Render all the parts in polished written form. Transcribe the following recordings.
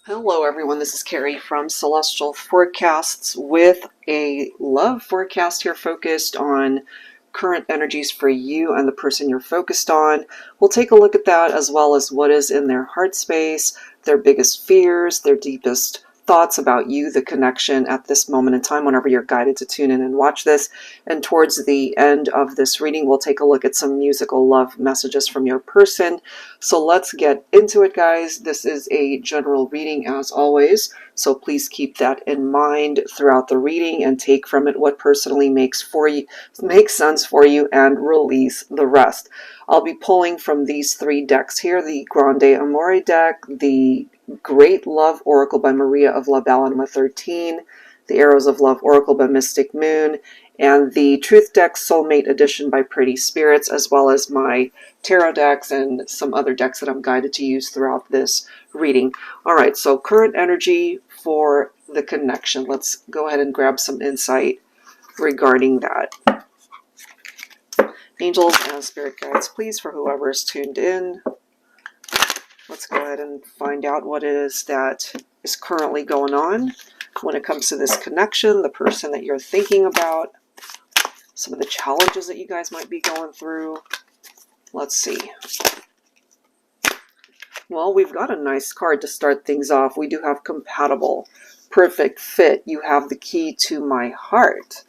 Hello everyone, this is Carrie from Celestial Forecasts with a love forecast here focused on current energies for you and the person you're focused on. We'll take a look at that as well as what is in their heart space, their biggest fears, their deepest thoughts about you, the connection at this moment in time whenever you're guided to tune in and watch this. And towards the end of this reading, we'll take a look at some musical love messages from your person. So let's get into it, guys. This is a general reading as always, so please keep that in mind throughout the reading and take from it what personally makes sense for you and release the rest. I'll be pulling from these three decks here, the Grande Amore deck, the Great Love Oracle by Maria of La Ballanima 13, the Arrows of Love Oracle by Mystic Moon, and the Truth Deck Soulmate Edition by Pretty Spirits, as well as my tarot decks and some other decks that I'm guided to use throughout this reading. All right, so current energy for the connection. Let's go ahead and grab some insight regarding that. Angels and spirit guides, please, for whoever is tuned in. Let's go ahead and find out what it is that is currently going on when it comes to this connection, the person that you're thinking about, some of the challenges that you guys might be going through. Let's see. Well, we've got a nice card to start things off. We do have compatible, perfect fit. You have the key to my heart.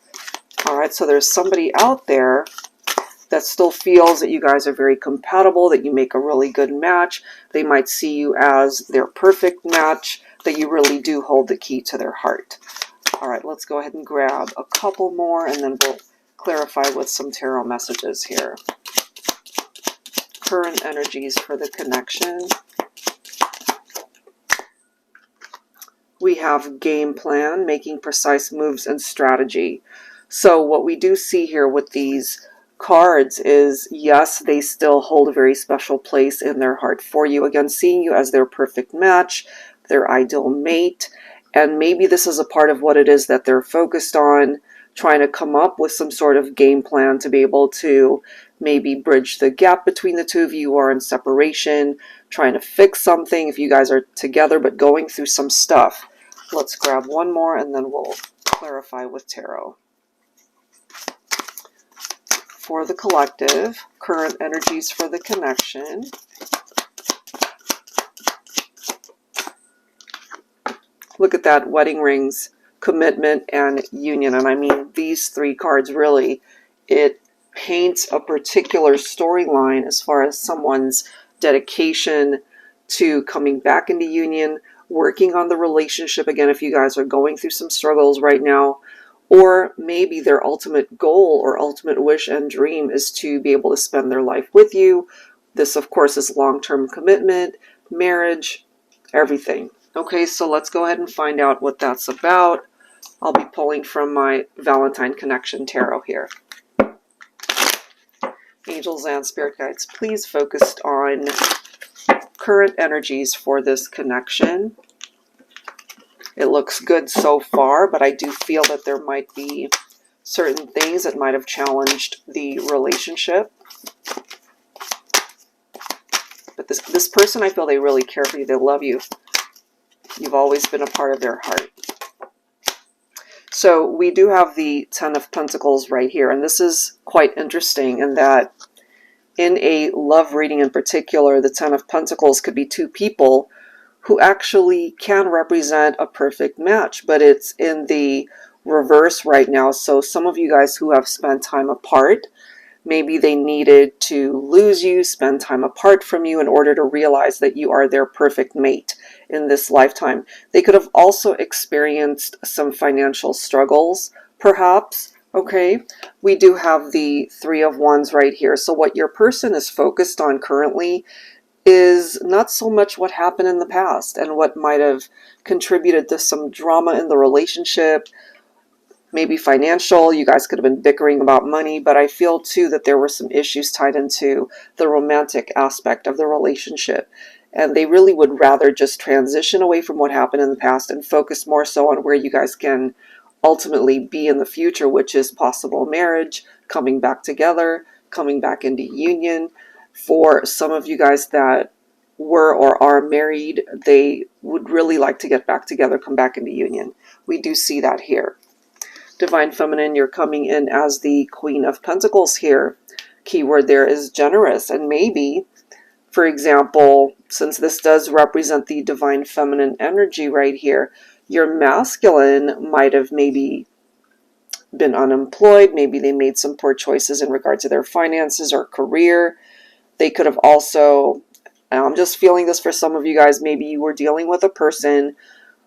All right, so there's somebody out there that still feels that you guys are very compatible, that you make a really good match. They might see you as their perfect match, that you really do hold the key to their heart. All right, let's go ahead and grab a couple more, and then we'll clarify with some tarot messages here. Current energies for the connection. We have game plan, making precise moves and strategy. So what we do see here with these cards is, yes, they still hold a very special place in their heart for you. Again, seeing you as their perfect match, their ideal mate, and maybe this is a part of what it is that they're focused on, trying to come up with some sort of game plan to be able to maybe bridge the gap between the two of you who are in separation, trying to fix something if you guys are together but going through some stuff. Let's grab one more and then we'll clarify with tarot. For the collective, current energies for the connection. Look at that, wedding rings, commitment, and union. And I mean, these three cards really, it paints a particular storyline as far as someone's dedication to coming back into union, working on the relationship again if you guys are going through some struggles right now. Or maybe their ultimate goal or ultimate wish and dream is to be able to spend their life with you. This, of course, is long-term commitment, marriage, everything. Okay, so let's go ahead and find out what that's about. I'll be pulling from my Valentine Connection Tarot here. Angels and spirit guides, please focus on current energies for this connection. It looks good so far, but I do feel that there might be certain things that might have challenged the relationship. But this person, I feel they really care for you. They love you. You've always been a part of their heart. So we do have the Ten of Pentacles right here, and this is quite interesting in that in a love reading in particular, the Ten of Pentacles could be two people who actually can represent a perfect match, but it's in the reverse right now. So some of you guys who have spent time apart, maybe they needed to lose you, spend time apart from you in order to realize that you are their perfect mate in this lifetime. They could have also experienced some financial struggles, perhaps. Okay, we do have the Three of Wands right here. So what your person is focused on currently is not so much what happened in the past and what might have contributed to some drama in the relationship, maybe financial. You guys could have been bickering about money, but I feel too that there were some issues tied into the romantic aspect of the relationship. And they really would rather just transition away from what happened in the past and focus more so on where you guys can ultimately be in the future, which is possible marriage, coming back together, coming back into union. For some of you guys that were or are married, they would really like to get back together, come back into union. We do see that here. Divine Feminine, you're coming in as the Queen of Pentacles here. Keyword there is generous. And maybe, for example, since this does represent the Divine Feminine energy right here, your masculine might have maybe been unemployed. Maybe they made some poor choices in regard to their finances or career. They could have also, I'm just feeling this for some of you guys, maybe you were dealing with a person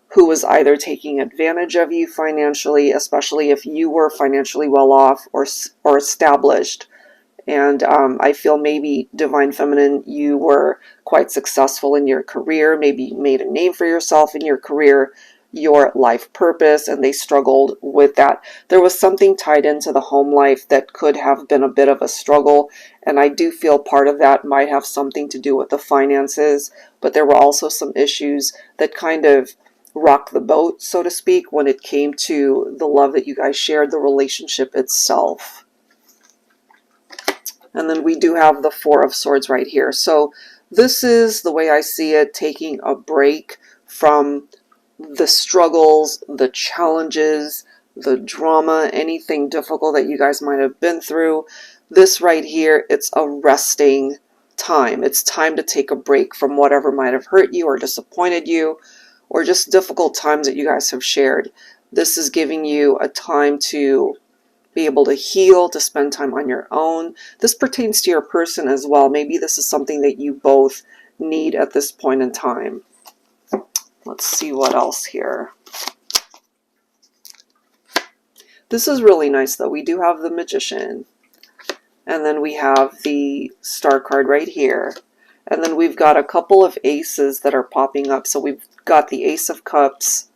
who was either taking advantage of you financially, especially if you were financially well off or established. And I feel maybe Divine Feminine, you were quite successful in your career, maybe you made a name for yourself in your career, your life purpose, and they struggled with that. There was something tied into the home life that could have been a bit of a struggle, and I do feel part of that might have something to do with the finances, but there were also some issues that kind of rocked the boat, so to speak, when it came to the love that you guys shared, the relationship itself. And then we do have the Four of Swords right here. So this is, the way I see it, taking a break from the struggles, the challenges, the drama, anything difficult that you guys might have been through. This right here, it's a resting time. It's time to take a break from whatever might have hurt you or disappointed you, or just difficult times that you guys have shared. This is giving you a time to be able to heal, to spend time on your own. This pertains to your person as well. Maybe this is something that you both need at this point in time. Let's see what else here. This is really nice though. We do have the Magician. And then we have the Star card right here. And then we've got a couple of aces that are popping up. So we've got the Ace of Cups,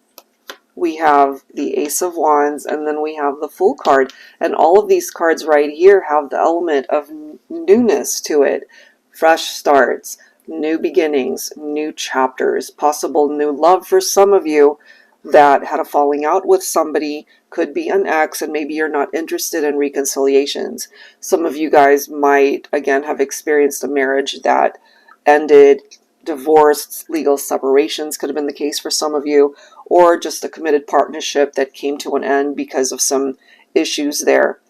we have the Ace of Wands, and then we have the Fool card. And all of these cards right here have the element of newness to it. Fresh starts, new beginnings, new chapters, possible new love for some of you that had a falling out with somebody, could be an ex, and maybe you're not interested in reconciliations. Some of you guys might, again, have experienced a marriage that ended, divorce, legal separations could have been the case for some of you, or just a committed partnership that came to an end because of some issues there.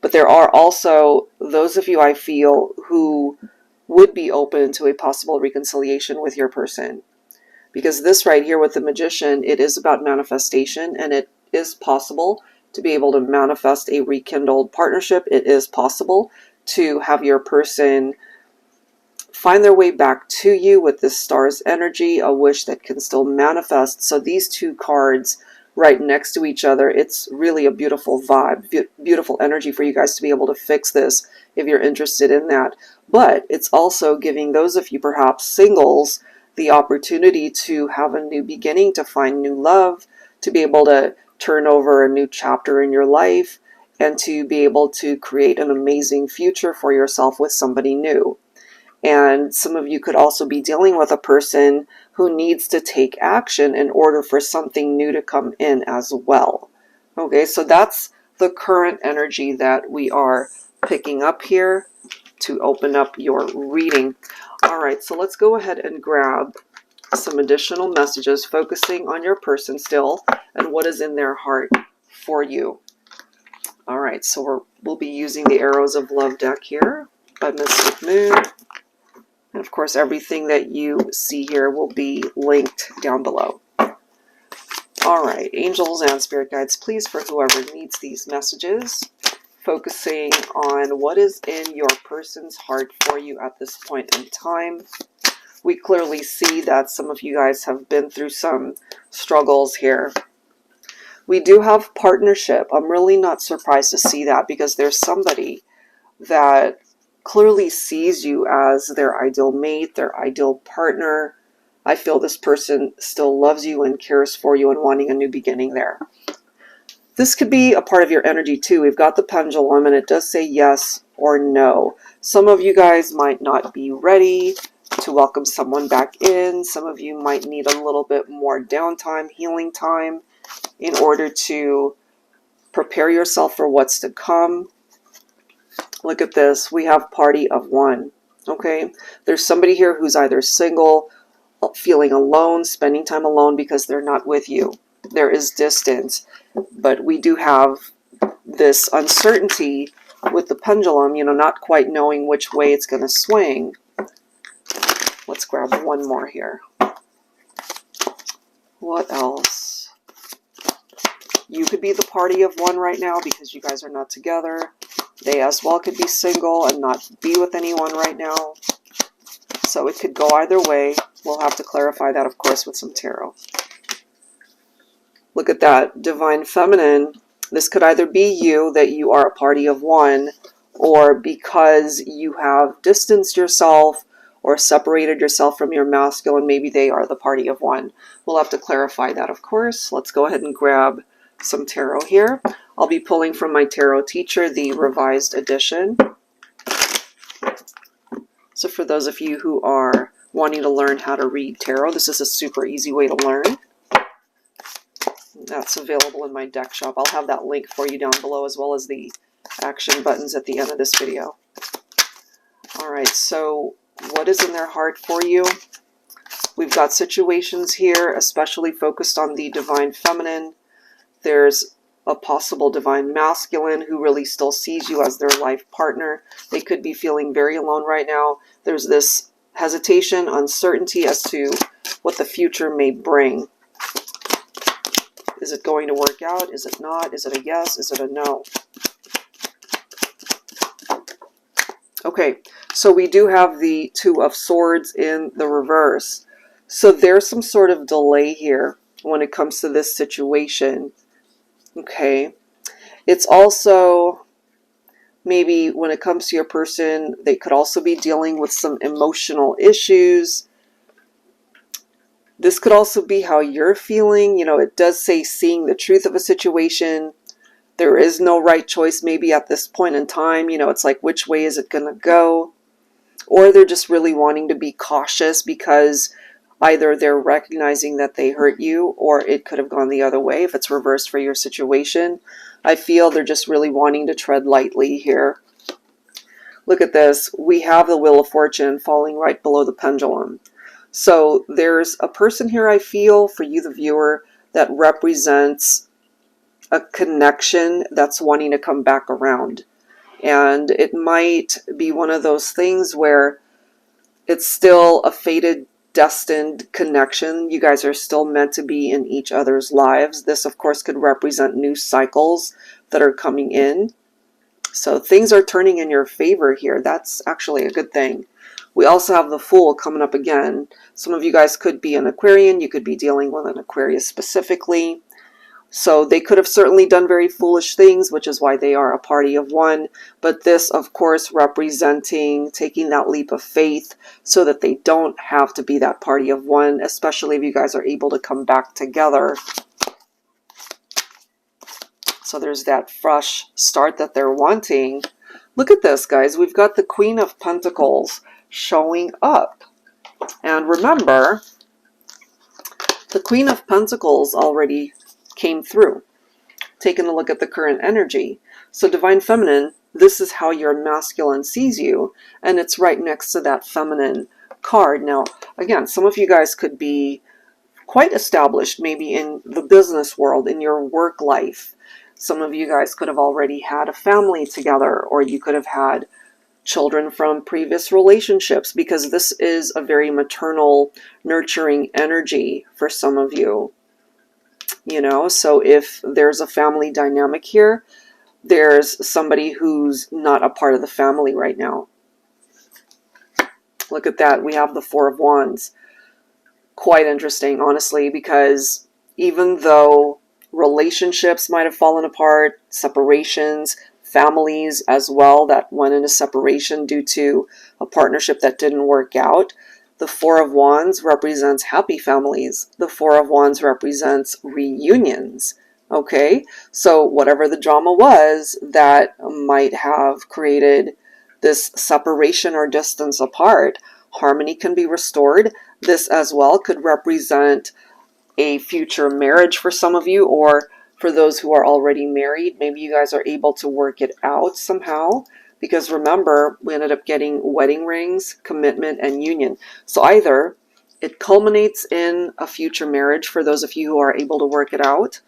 But there are also those of you, I feel, who would be open to a possible reconciliation with your person. Because this right here with the Magician, it is about manifestation, and it is possible to be able to manifest a rekindled partnership. It is possible to have your person find their way back to you with this Star's energy, a wish that can still manifest. So these two cards right next to each other, it's really a beautiful vibe, beautiful energy for you guys to be able to fix this if you're interested in that. But it's also giving those of you perhaps singles the opportunity to have a new beginning, to find new love, to be able to turn over a new chapter in your life, and to be able to create an amazing future for yourself with somebody new. And some of you could also be dealing with a person who needs to take action in order for something new to come in as well. Okay, so that's the current energy that we are picking up here to open up your reading. All right, so let's go ahead and grab some additional messages focusing on your person still and what is in their heart for you. All right, so we'll be using the Arrows of Love deck here by Mystic Moon. And of course, everything that you see here will be linked down below. All right, angels and spirit guides, please, for whoever needs these messages, focusing on what is in your person's heart for you at this point in time. We clearly see that some of you guys have been through some struggles here. We do have partnership. I'm really not surprised to see that, because there's somebody that clearly sees you as their ideal mate, their ideal partner. I feel this person still loves you and cares for you and wanting a new beginning there. This could be a part of your energy too. We've got the pendulum and it does say yes or no. Some of you guys might not be ready to welcome someone back in. Some of you might need a little bit more downtime, healing time, in order to prepare yourself for what's to come. Look at this. We have Party of One. Okay, there's somebody here who's either single, feeling alone, spending time alone because they're not with you. There is distance, but we do have this uncertainty with the pendulum, you know, not quite knowing which way it's going to swing. Let's grab one more here. What else? You could be the party of one right now because you guys are not together. They as well could be single and not be with anyone right now. So it could go either way. We'll have to clarify that, of course, with some tarot. Look at that. Divine Feminine. This could either be you, that you are a party of one, or because you have distanced yourself or separated yourself from your masculine, maybe they are the party of one. We'll have to clarify that, of course. Let's go ahead and grab some tarot here. I'll be pulling from my tarot teacher, the revised edition. So for those of you who are wanting to learn how to read tarot, this is a super easy way to learn. That's available in my deck shop. I'll have that link for you down below, as well as the action buttons at the end of this video. Alright, so what is in their heart for you? We've got situations here, especially focused on the Divine Feminine. There's a possible Divine Masculine who really still sees you as their life partner. They could be feeling very alone right now. There's this hesitation, uncertainty as to what the future may bring. Is it going to work out? Is it not? Is it a yes? Is it a no? Okay, so we do have the Two of Swords in the reverse. So there's some sort of delay here when it comes to this situation. Okay, it's also maybe when it comes to your person, they could also be dealing with some emotional issues. This could also be how you're feeling. You know, it does say seeing the truth of a situation. There is no right choice maybe at this point in time. You know, it's like, which way is it going to go? Or they're just really wanting to be cautious because either they're recognizing that they hurt you, or it could have gone the other way if it's reversed for your situation. I feel they're just really wanting to tread lightly here. Look at this. We have the Wheel of Fortune falling right below the pendulum. So there's a person here, I feel, for you, the viewer, that represents a connection that's wanting to come back around. And it might be one of those things where it's still a fated, destined connection. You guys are still meant to be in each other's lives. This, of course, could represent new cycles that are coming in. So things are turning in your favor here. That's actually a good thing. We also have the Fool coming up again. Some of you guys could be an Aquarian. You could be dealing with an Aquarius specifically. So they could have certainly done very foolish things, which is why they are a party of one. But this, of course, representing taking that leap of faith so that they don't have to be that party of one, especially if you guys are able to come back together. So there's that fresh start that they're wanting. Look at this, guys. We've got the Queen of Pentacles showing up. And remember, the Queen of Pentacles already came through. Taking a look at the current energy. So Divine Feminine, this is how your masculine sees you, and it's right next to that feminine card. Now, again, some of you guys could be quite established, maybe in the business world, in your work life. Some of you guys could have already had a family together, or you could have had children from previous relationships, because this is a very maternal, nurturing energy for some of you. You know, so if there's a family dynamic here, there's somebody who's not a part of the family right now. Look at that. We have the Four of Wands. Quite interesting, honestly, because even though relationships might have fallen apart, separations, families as well that went into separation due to a partnership that didn't work out, the Four of Wands represents happy families. The Four of Wands represents reunions. Okay, so whatever the drama was that might have created this separation or distance apart, harmony can be restored. This as well could represent a future marriage for some of you, or for those who are already married, maybe you guys are able to work it out somehow. because remember, we ended up getting wedding rings, commitment, and union. So either it culminates in a future marriage for those of you who are able to work it out,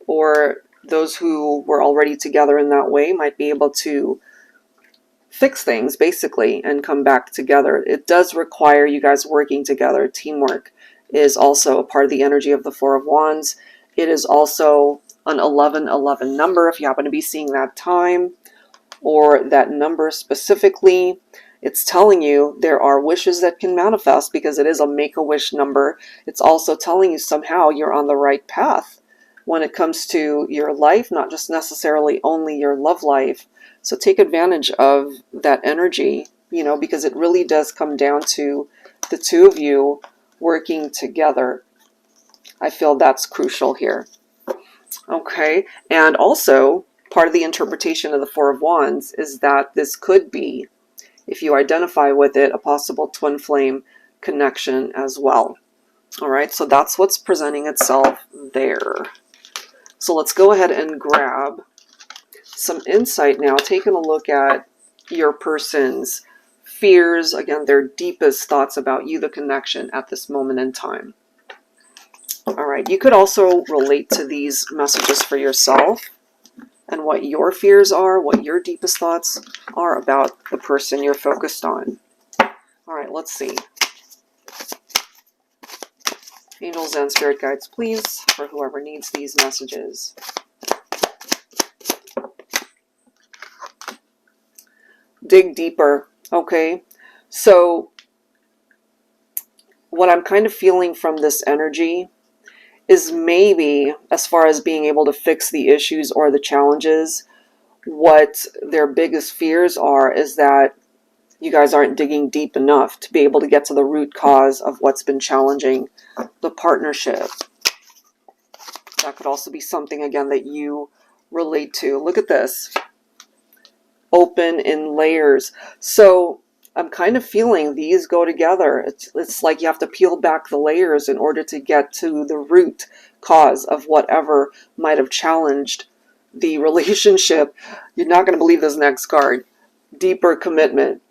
or those who were already together in that way might be able to fix things basically and come back together. It does require you guys working together. Teamwork is also a part of the energy of the Four of Wands. It is also an 1111 number if you happen to be seeing that time or that number specifically. It's telling you there are wishes that can manifest because it is a make-a-wish number. It's also telling you somehow you're on the right path when it comes to your life, not just necessarily only your love life. So take advantage of that energy, you know, because it really does come down to the two of you working together. I feel that's crucial here. Okay, and also part of the interpretation of the Four of Wands is that this could be, if you identify with it, a possible twin flame connection as well. All right, so that's what's presenting itself there. So let's go ahead and grab some insight now, taking a look at your person's fears, again, their deepest thoughts about you, the connection at this moment in time. All right, you could also relate to these messages for yourself and what your fears are, what your deepest thoughts are about the person you're focused on. All right, let's see. Angels and spirit guides, please, for whoever needs these messages. Dig deeper, okay? So what I'm kind of feeling from this energy is maybe, as far as being able to fix the issues or the challenges, what their biggest fears are is that you guys aren't digging deep enough to be able to get to the root cause of what's been challenging the partnership. That could also be something, again, that you relate to. Look at this. Open in layers. So I'm kind of feeling these go together. It's like you have to peel back the layers in order to get to the root cause of whatever might have challenged the relationship. You're not going to believe this next card. Deeper commitment.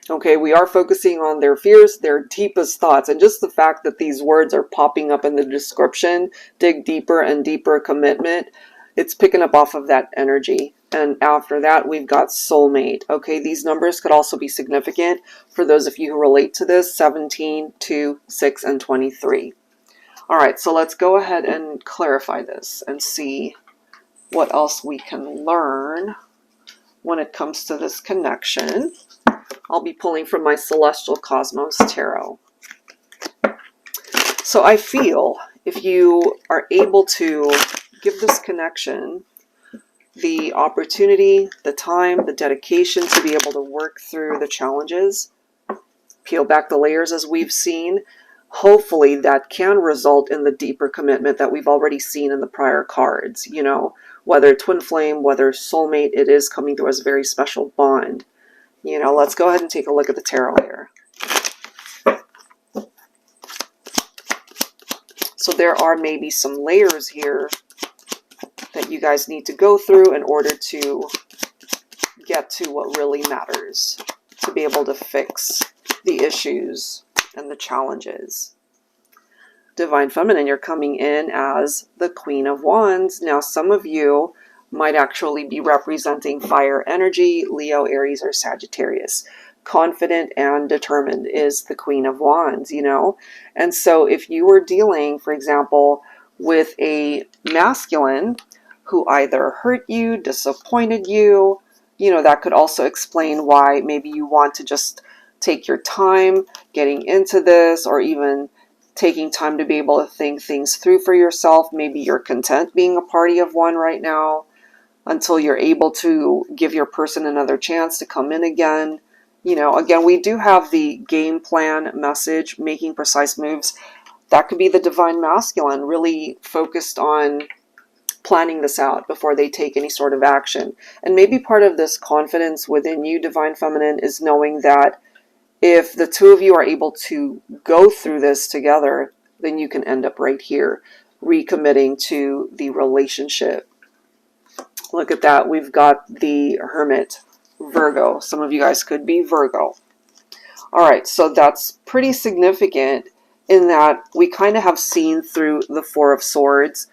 Okay, we are focusing on their fears, their deepest thoughts, and just the fact that these words are popping up in the description, dig deeper and deeper commitment, it's picking up off of that energy. And after that, we've got soulmate. Okay, these numbers could also be significant for those of you who relate to this, 17, 2, 6, and 23. All right, so let's go ahead and clarify this and see what else we can learn when it comes to this connection. I'll be pulling from my Celestial Cosmos Tarot. So I feel if you are able to give this connection the opportunity, the time, the dedication to be able to work through the challenges, peel back the layers as we've seen, hopefully that can result in the deeper commitment that we've already seen in the prior cards. You know, whether twin flame, whether soulmate, it is coming through as a very special bond. You know, let's go ahead and take a look at the tarot here. So there are maybe some layers here that you guys need to go through in order to get to what really matters, to be able to fix the issues and the challenges. Divine Feminine, you're coming in as the Queen of Wands. Now, some of you might actually be representing fire energy, Leo, Aries, or Sagittarius. Confident and determined is the Queen of Wands, you know? And so if you were dealing, for example, with a masculine who either hurt you, disappointed you, you know, that could also explain why maybe you want to just take your time getting into this, or even taking time to be able to think things through for yourself. Maybe you're content being a party of one right now until you're able to give your person another chance to come in again. You know, again, we do have the game plan message, making precise moves. That could be the Divine Masculine, really focused on planning this out before they take any sort of action. And maybe part of this confidence within you, Divine Feminine, is knowing that if the two of you are able to go through this together, then you can end up right here, recommitting to the relationship. Look at that. We've got the Hermit Virgo. Some of you guys could be Virgo. All right, so that's pretty significant in that we kind of have seen through the Four of Swords,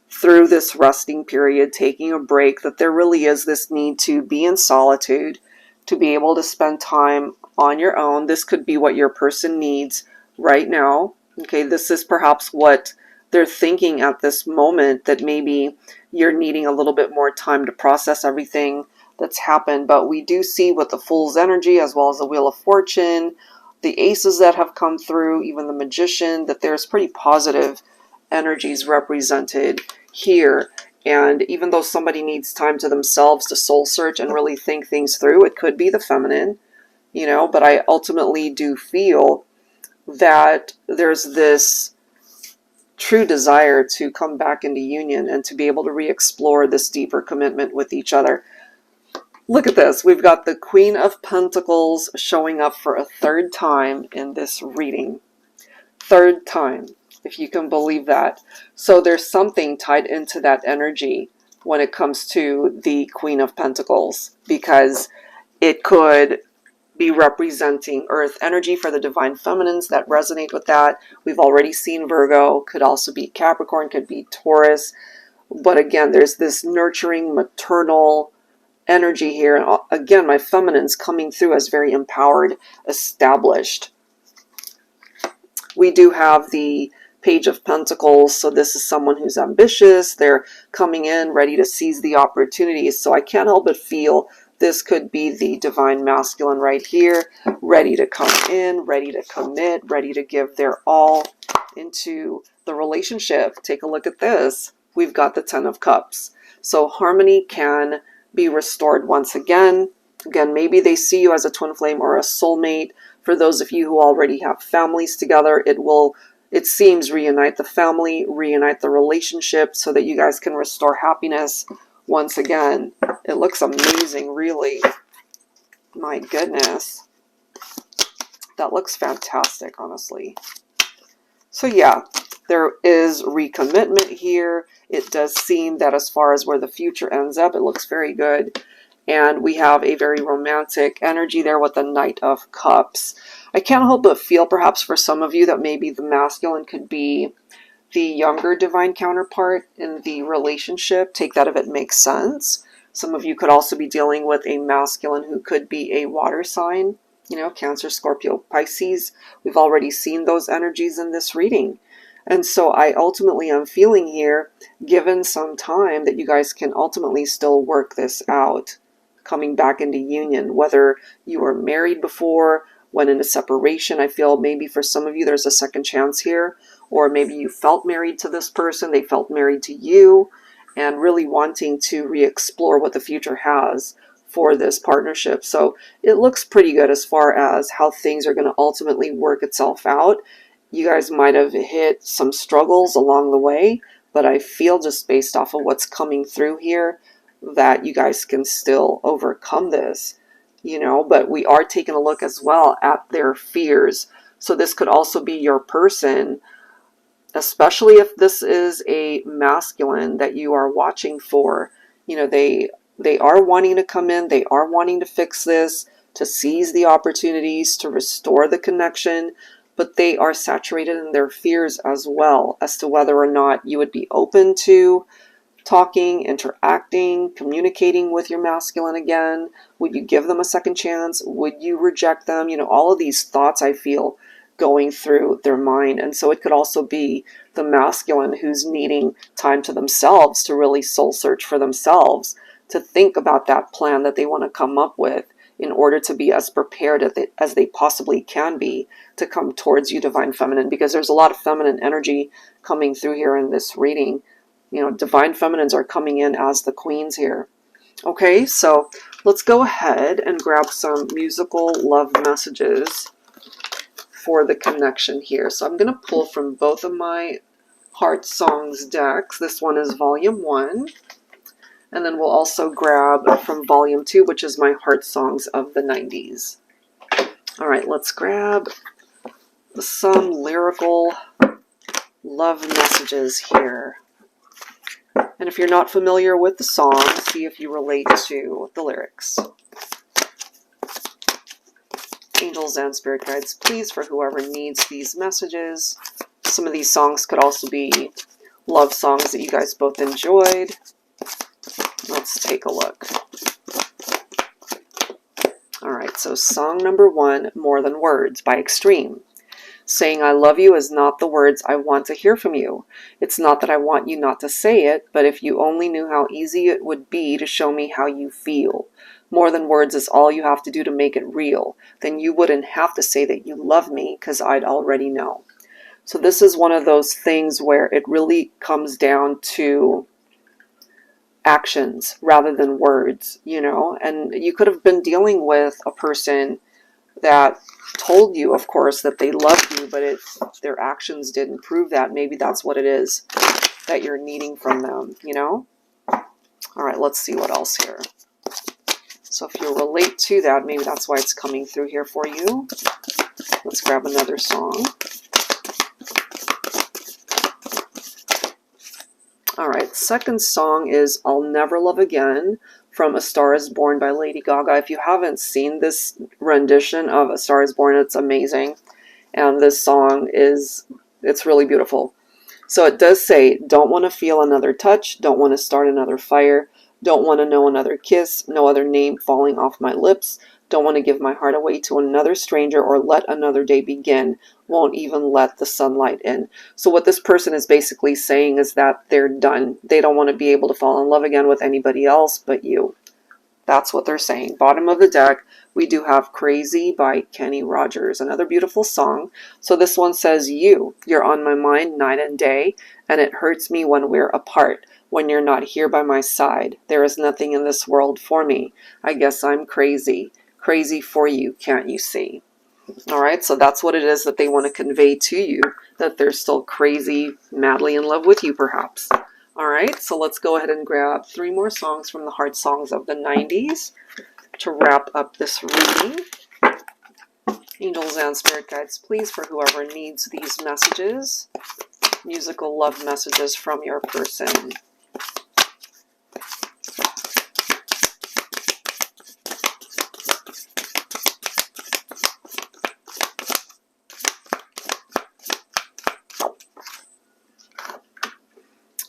through this resting period, taking a break, that there really is this need to be in solitude, to be able to spend time on your own. This could be what your person needs right now. Okay, this is perhaps what they're thinking at this moment, that maybe you're needing a little bit more time to process everything that's happened. But we do see with the Fool's energy, as well as the Wheel of Fortune, the aces that have come through, even the Magician, that there's pretty positive energies represented here. And even though somebody needs time to themselves to soul search and really think things through, it could be the feminine, you know, but I ultimately do feel that there's this true desire to come back into union and to be able to re-explore this deeper commitment with each other. Look at this. We've got the Queen of Pentacles showing up for a third time in this reading. Third time, if you can believe that. So there's something tied into that energy when it comes to the Queen of Pentacles, because it could be representing earth energy for the divine feminines that resonate with that. We've already seen Virgo, could also be Capricorn, could be Taurus. But again, there's this nurturing maternal energy here. And again, my feminines coming through as very empowered, established. We do have the Page of Pentacles, so this is someone who's ambitious. They're coming in ready to seize the opportunities. So I can't help but feel this could be the divine masculine right here, ready to come in, ready to commit, ready to give their all into the relationship. Take a look at this. We've got the Ten of Cups. So harmony can be restored once again. Again, maybe they see you as a twin flame or a soulmate. For those of you who already have families together, it seems, reunite the family, reunite the relationship so that you guys can restore happiness once again. It looks amazing, really. My goodness. That looks fantastic, honestly. So yeah, there is recommitment here. It does seem that as far as where the future ends up, it looks very good. And we have a very romantic energy there with the Knight of Cups. I can't help but feel perhaps for some of you that maybe the masculine could be the younger divine counterpart in the relationship. Take that if it makes sense. Some of you could also be dealing with a masculine who could be a water sign, you know, Cancer, Scorpio, Pisces. We've already seen those energies in this reading. And so I ultimately am feeling here, given some time, that you guys can ultimately still work this out, coming back into union, whether you were married before, went into separation. I feel maybe for some of you there's a second chance here, or maybe you felt married to this person, they felt married to you, and really wanting to re-explore what the future has for this partnership. So it looks pretty good as far as how things are going to ultimately work itself out. You guys might have hit some struggles along the way, but I feel just based off of what's coming through here that you guys can still overcome this, you know. But we are taking a look as well at their fears. So this could also be your person, especially if this is a masculine that you are watching for. You know, they are wanting to come in, they are wanting to fix this, to seize the opportunities, to restore the connection, but they are saturated in their fears as well as to whether or not you would be open to talking, interacting, communicating with your masculine again. Would you give them a second chance? Would you reject them? You know, all of these thoughts I feel going through their mind. And so it could also be the masculine who's needing time to themselves to really soul search for themselves, to think about that plan that they want to come up with in order to be as prepared as they possibly can be to come towards you, divine feminine, because there's a lot of feminine energy coming through here in this reading. You know, divine feminines are coming in as the queens here. Okay, so let's go ahead and grab some musical love messages for the connection here. So I'm going to pull from both of my Heart Songs decks. This one is volume 1. And then we'll also grab from volume 2, which is my Heart Songs of the 90s. All right, let's grab some lyrical love messages here. And if you're not familiar with the song, see if you relate to the lyrics. Angels and spirit guides, please, for whoever needs these messages. Some of these songs could also be love songs that you guys both enjoyed. Let's take a look. All right, so song number 1, More Than Words by Extreme. Saying I love you is not the words I want to hear from you. It's not that I want you not to say it, but if you only knew how easy it would be to show me how you feel. More than words is all you have to do to make it real. Then you wouldn't have to say that you love me, because I'd already know. So this is one of those things where it really comes down to actions rather than words, you know, and you could have been dealing with a person that told you, of course, that they loved you, but their actions didn't prove that. Maybe that's what it is that you're needing from them, you know? All right, let's see what else here. So if you relate to that, maybe that's why it's coming through here for you. Let's grab another song. All right, second song is I'll Never Love Again from A Star Is Born by Lady Gaga. If you haven't seen this rendition of A Star Is Born, it's amazing. And this song it's really beautiful. So it does say, don't want to feel another touch, don't want to start another fire, don't want to know another kiss, no other name falling off my lips, don't want to give my heart away to another stranger or let another day begin, won't even let the sunlight in. So what this person is basically saying is that they're done. They don't want to be able to fall in love again with anybody else but you. That's what they're saying. Bottom of the deck, we do have Crazy by Kenny Rogers, another beautiful song. So this one says, you're on my mind night and day, and it hurts me when we're apart, when you're not here by my side. There is nothing in this world for me. I guess I'm crazy. Crazy for you, can't you see? All right, so that's what it is that they want to convey to you, that they're still crazy, madly in love with you, perhaps. All right, so let's go ahead and grab 3 more songs from the Heart Songs of the 90s to wrap up this reading. Angels and spirit guides, please, for whoever needs these messages, musical love messages from your person.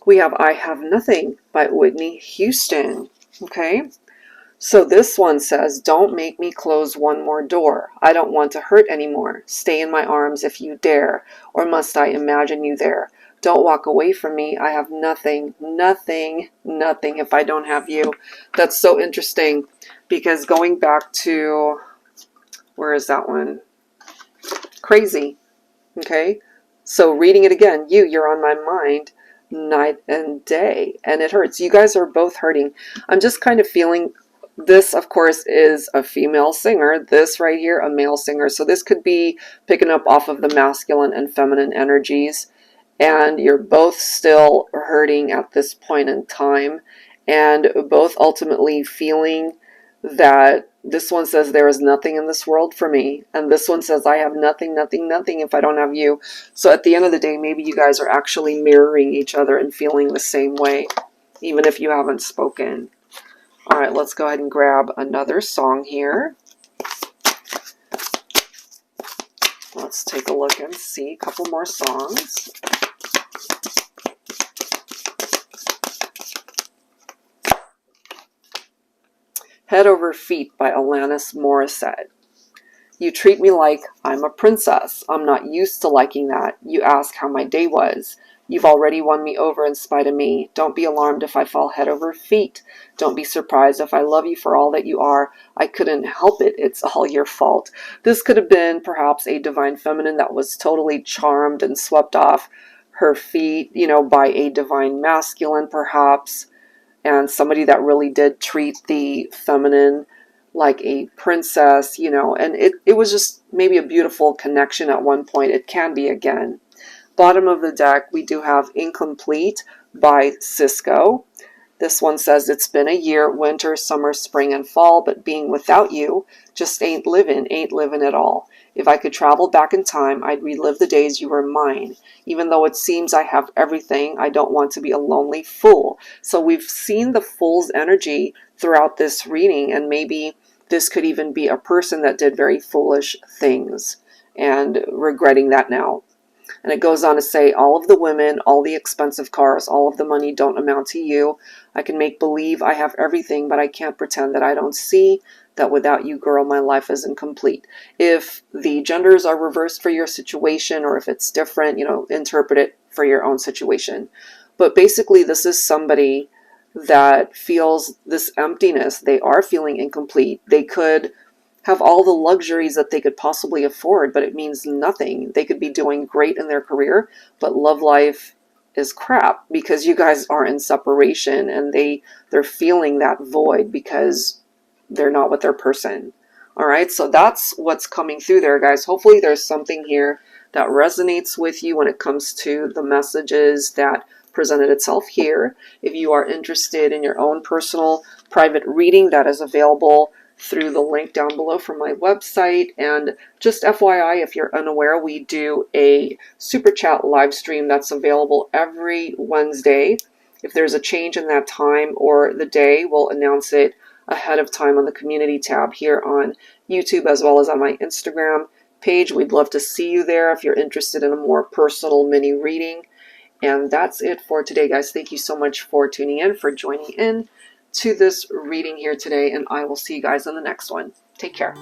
We have I Have Nothing by Whitney Houston. Okay, so this one says, don't make me close one more door. I don't want to hurt anymore. Stay in my arms if you dare, or must I imagine you there? Don't walk away from me. I have nothing, nothing, nothing if I don't have you. That's so interesting, because going back to, where is that one? Crazy. Okay, so reading it again, you're on my mind night and day, and it hurts. You guys are both hurting. I'm just kind of feeling this, of course, is a female singer. This right here, a male singer. So this could be picking up off of the masculine and feminine energies, and you're both still hurting at this point in time, and both ultimately feeling that this one says there is nothing in this world for me, and this one says I have nothing, nothing, nothing if I don't have you. So at the end of the day, maybe you guys are actually mirroring each other and feeling the same way, even if you haven't spoken. All right, let's go ahead and grab another song here. Let's take a look and see a couple more songs. Head Over Feet by Alanis Morissette. You treat me like I'm a princess. I'm not used to liking that. You ask how my day was. You've already won me over in spite of me. Don't be alarmed if I fall head over feet. Don't be surprised if I love you for all that you are. I couldn't help it. It's all your fault. This could have been perhaps a divine feminine that was totally charmed and swept off her feet, you know, by a divine masculine perhaps, and somebody that really did treat the feminine like a princess, you know, and it was just maybe a beautiful connection at one point. It can be again. Bottom of the deck, we do have Incomplete by Cisco. This one says, it's been a year, winter, summer, spring, and fall, but being without you just ain't living at all. If I could travel back in time, I'd relive the days you were mine. Even though it seems I have everything, I don't want to be a lonely fool. So we've seen the fool's energy throughout this reading, and maybe this could even be a person that did very foolish things and regretting that now. And it goes on to say, all of the women, all the expensive cars, all of the money don't amount to you. I can make believe I have everything, but I can't pretend that I don't see that without you, girl, my life isn't complete. If the genders are reversed for your situation, or if it's different, interpret it for your own situation. But basically, this is somebody that feels this emptiness. They are feeling incomplete. They could have all the luxuries that they could possibly afford, but it means nothing. They could be doing great in their career, but love life is crap because you guys are in separation, and they're feeling that void because they're not with their person. All right, so that's what's coming through there, guys. Hopefully there's something here that resonates with you when it comes to the messages that presented itself here. If you are interested in your own personal private reading, that is available through the link down below from my website. And just FYI, if you're unaware, we do a super chat live stream that's available every Wednesday. If there's a change in that time or the day, we'll announce it ahead of time on the community tab here on YouTube, as well as on my Instagram page. We'd love to see you there if you're interested in a more personal mini reading. And that's it for today, guys. Thank you so much for tuning in, for joining in to this reading here today, and I will see you guys in the next one. Take care.